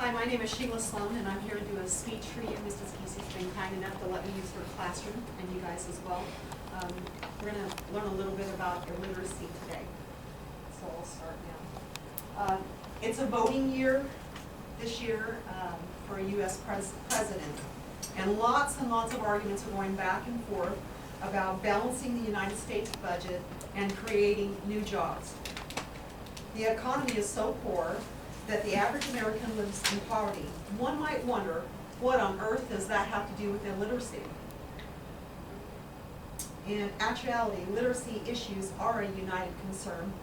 Hi, my name is Sheila Sloan, and I'm here to do a speech for you. Mrs. Casey's been kind enough to let me use her classroom, and you guys as well. We're going to learn a little bit about illiteracy today. So I'll start now. It's a voting year this year for a U.S. president, and lots of arguments are going back and forth about balancing the United States budget and creating new jobs. The economy is so poor that the average American lives in poverty. One might wonder, what on earth does that have to do with illiteracy? In actuality, literacy issues are a united concern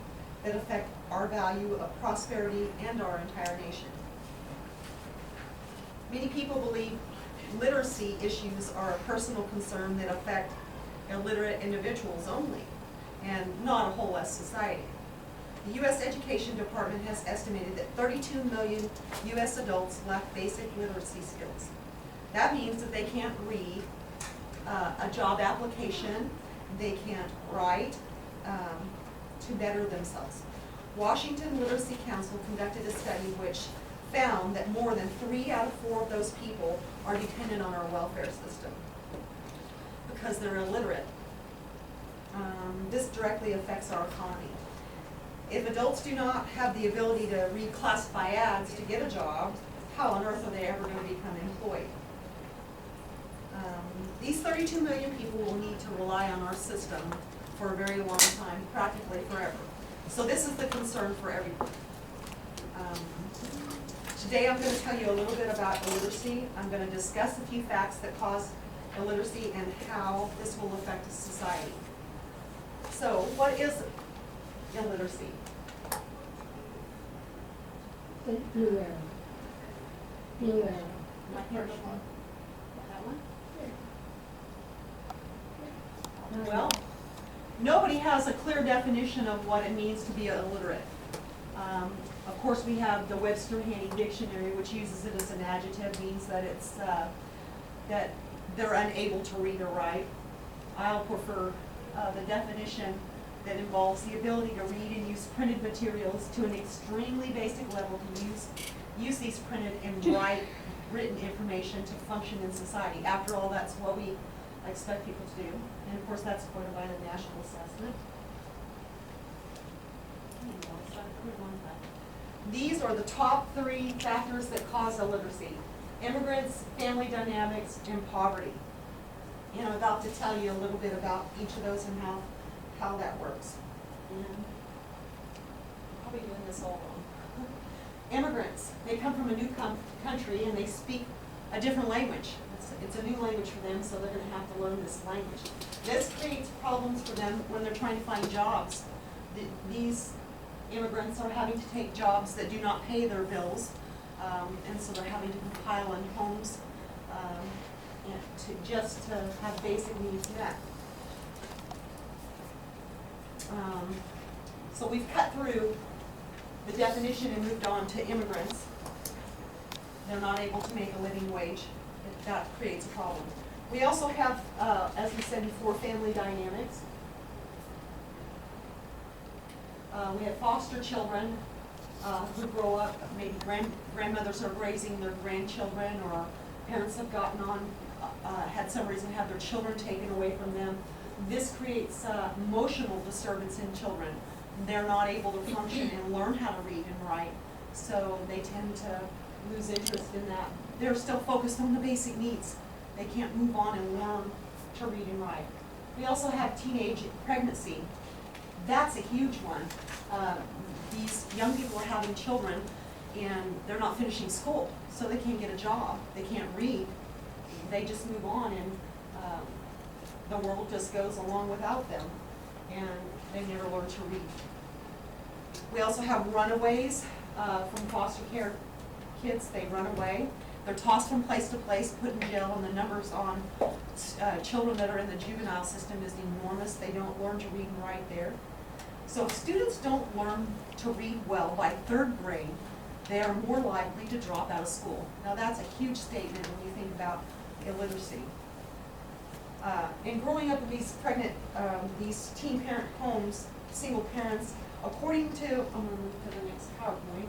that affect our value of prosperity and our entire nation. Many people believe literacy issues are a personal concern that affect illiterate individuals only, and not a whole society. The U.S. Education Department has estimated that 32 million U.S. adults lack basic literacy skills. That means that they can't read a job application, they can't write to better themselves. Washington Literacy Council conducted a study which found that more than 3 out of 4 of those people are dependent on our welfare system because they're illiterate. This directly affects our economy. If adults do not have the ability to read classified ads to get a job, how on earth are they ever going to become employed? These 32 million people will need to rely on our system for a very long time, practically forever. So this is the concern for everyone. Today I'm going to tell you a little bit about illiteracy. I'm going to discuss a few facts that cause illiteracy and how this will affect society. So what is illiteracy? Blue arrow. Blue arrow. My first one. That one? Well, nobody has a clear definition of what it means to be illiterate. Of course, we have the Webster Handy Dictionary, which uses it as an adjective, means that it's that they're unable to read or write. I'll prefer the definition that involves the ability to read and use printed materials to an extremely basic level to use these printed and written information to function in society. After all, that's what we expect people to do. And of course, that's quoted by the National Assessment. These are the top 3 factors that cause illiteracy: immigrants, family dynamics, and poverty. And I'm about to tell you a little bit about each of those and how that works. And I'm probably doing this all wrong. Immigrants, they come from a new country and they speak a different language. It's a new language for them, so they're going to have to learn this language. This creates problems for them when they're trying to find jobs. These immigrants are having to take jobs that do not pay their bills, and so they're having to compile on homes to have basic needs met. So we've cut through the definition and moved on to immigrants. They're not able to make a living wage. That creates a problem. We also have, as we said before, family dynamics. We have foster children who grow up, maybe grandmothers are raising their grandchildren, or parents have gotten on, had some reason to have their children taken away from them. This creates emotional disturbance in children. They're not able to function and learn how to read and write, so they tend to lose interest in that. They're still focused on the basic needs. They can't move on and learn to read and write. We also have teenage pregnancy. That's a huge one. These young people are having children and they're not finishing school, so they can't get a job, they can't read, they just move on, and the world just goes along without them, and they never learn to read. We also have runaways from foster care kids. They run away. They're tossed from place to place, put in jail, and the numbers on children that are in the juvenile system is enormous. They don't learn to read and write there. So if students don't learn to read well by 3rd grade, they are more likely to drop out of school. Now that's a huge statement when you think about illiteracy. And growing up in these teen parent homes, single parents, according to, I'm going to move to the next PowerPoint.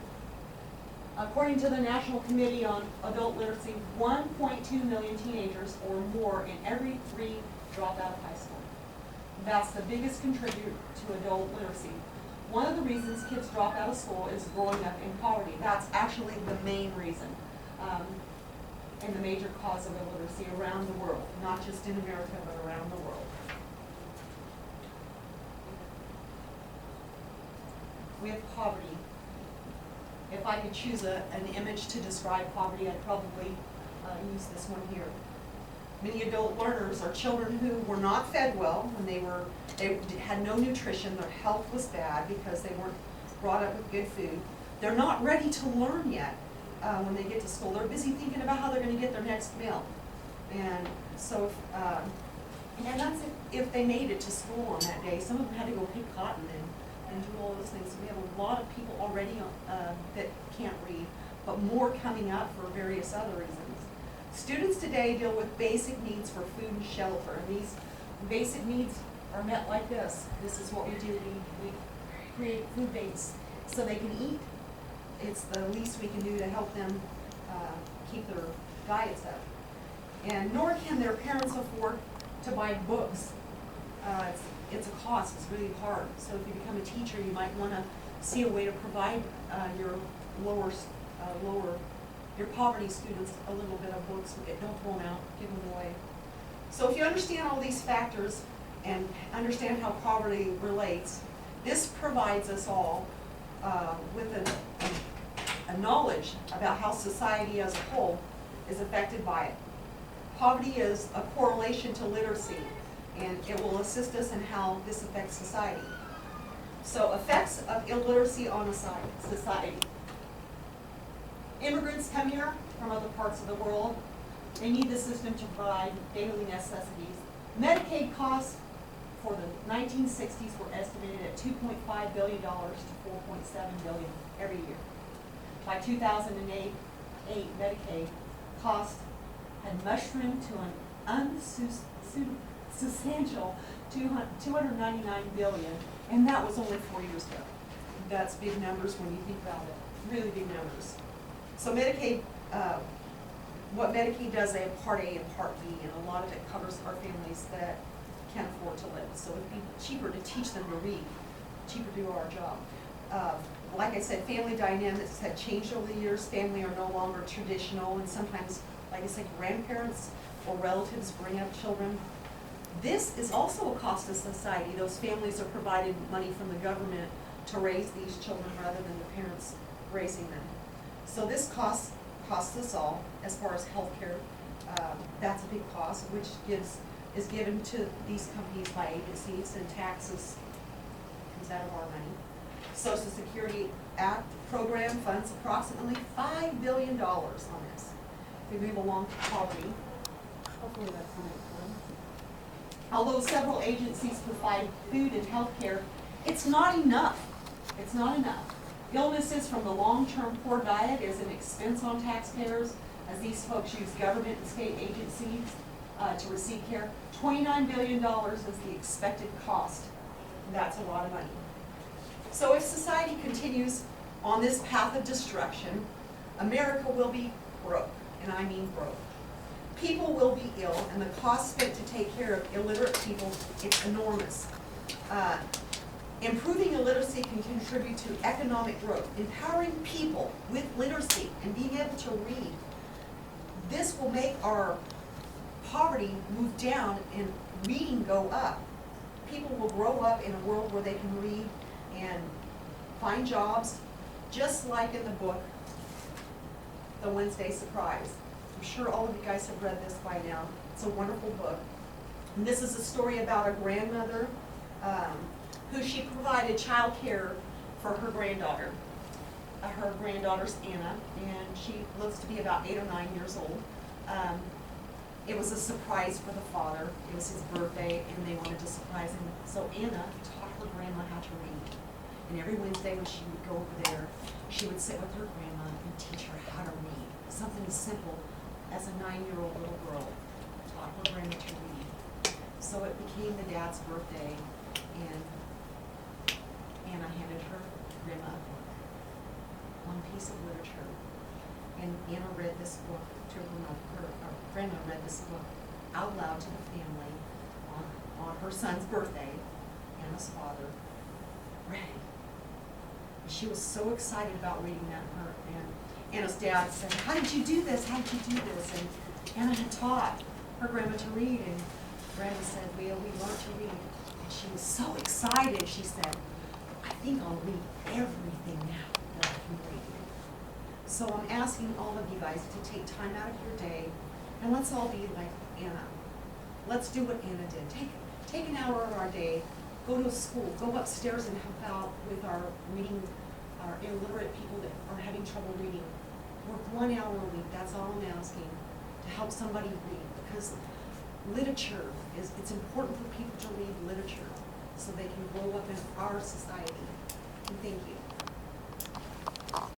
According to the National Committee on Adult Literacy, 1.2 million teenagers or more in every 3 drop out of high school. That's the biggest contributor to adult literacy. One of the reasons kids drop out of school is growing up in poverty. That's actually the main reason, and the major cause of illiteracy around the world, not just in America, but around the world. We have poverty. If I could choose an image to describe poverty, I'd probably use this one here. Many adult learners are children who were not fed well when they had no nutrition, their health was bad because they weren't brought up with good food. They're not ready to learn yet when they get to school. They're busy thinking about how they're going to get their next meal. And so, and that's if they made it to school on that day. Some of them had to go pick cotton and do all those things. So we have a lot of people already that can't read, but more coming up for various other reasons. Students today deal with basic needs for food and shelter, and these basic needs are met like this. This is what we do. We create food banks so they can eat. It's the least we can do to help them keep their diets up. And nor can their parents afford to buy books. It's a cost. It's really hard. So if you become a teacher, you might want to see a way to provide your your poverty students a little bit of books. Don't throw them out, give them away. So if you understand all these factors and understand how poverty relates, this provides us all with a knowledge about how society as a whole is affected by it. Poverty is a correlation to literacy, and it will assist us in how this affects society. So, effects of illiteracy on a society. Immigrants come here from other parts of the world. They need the system to provide daily necessities. Medicaid costs for the 1960s were estimated at $2.5 billion to $4.7 billion every year. By 2008, Medicaid costs had mushroomed to an unsubstantial $299 billion, and that was only 4 years ago. That's big numbers when you think about it, really big numbers. So Medicaid, what Medicaid does, they have Part A and Part B, and a lot of it covers our families that can't afford to live. So it'd be cheaper to teach them to read, cheaper to do our job. Like I said, family dynamics have changed over the years. Family are no longer traditional, and sometimes, like I said, grandparents or relatives bring up children. This is also a cost to society. Those families are provided money from the government to raise these children rather than the parents raising them. So this costs us all as far as health care. That's a big cost, which is given to these companies by agencies, and taxes comes out of our money. Social Security Act program funds approximately $5 billion on this. If we move along to poverty, hopefully that's not fun. Although several agencies provide food and health care, it's not enough. It's not enough. Illnesses from the long-term poor diet is an expense on taxpayers, as these folks use government and state agencies to receive care. $29 billion is the expected cost. That's a lot of money. So if society continues on this path of destruction, America will be broke, and I mean broke. People will be ill, and the cost spent to take care of illiterate people, it's enormous. Improving illiteracy can contribute to economic growth. Empowering people with literacy and being able to read. This will make our poverty move down and reading go up. People will grow up in a world where they can read and find jobs, just like in the book, The Wednesday Surprise. I'm sure all of you guys have read this by now. It's a wonderful book. And this is a story about a grandmother who she provided child care for her granddaughter. Her granddaughter's Anna, and she looks to be about 8 or 9 years old. It was a surprise for the father. It was his birthday, and they wanted to surprise him. So Anna taught her grandma how to read. And every Wednesday when she would go over there, she would sit with her grandma and teach her how to read. Something as simple as a 9-year-old little girl taught her grandma to read. So it became the dad's birthday, and Anna handed her grandma a book, one piece of literature. Anna read this book to her mother, her grandma read this book out loud to the family on her son's birthday. Anna's father read it. And she was so excited about reading that, and Anna's dad said, "How did you do this? How did you do this?" And Anna had taught her grandma to read, and grandma said, "We learned to read." And she was so excited, she said, "I think I'll read everything now that I can read." So I'm asking all of you guys to take time out of your day, and let's all be like Anna. Let's do what Anna did. Take an hour of our day, go to a school, go upstairs and help out with our reading, our illiterate people that are having trouble reading. Work 1 hour a week, that's all I'm asking, to help somebody read, because literature it's important for people to read literature so they can grow up in our society. And thank you.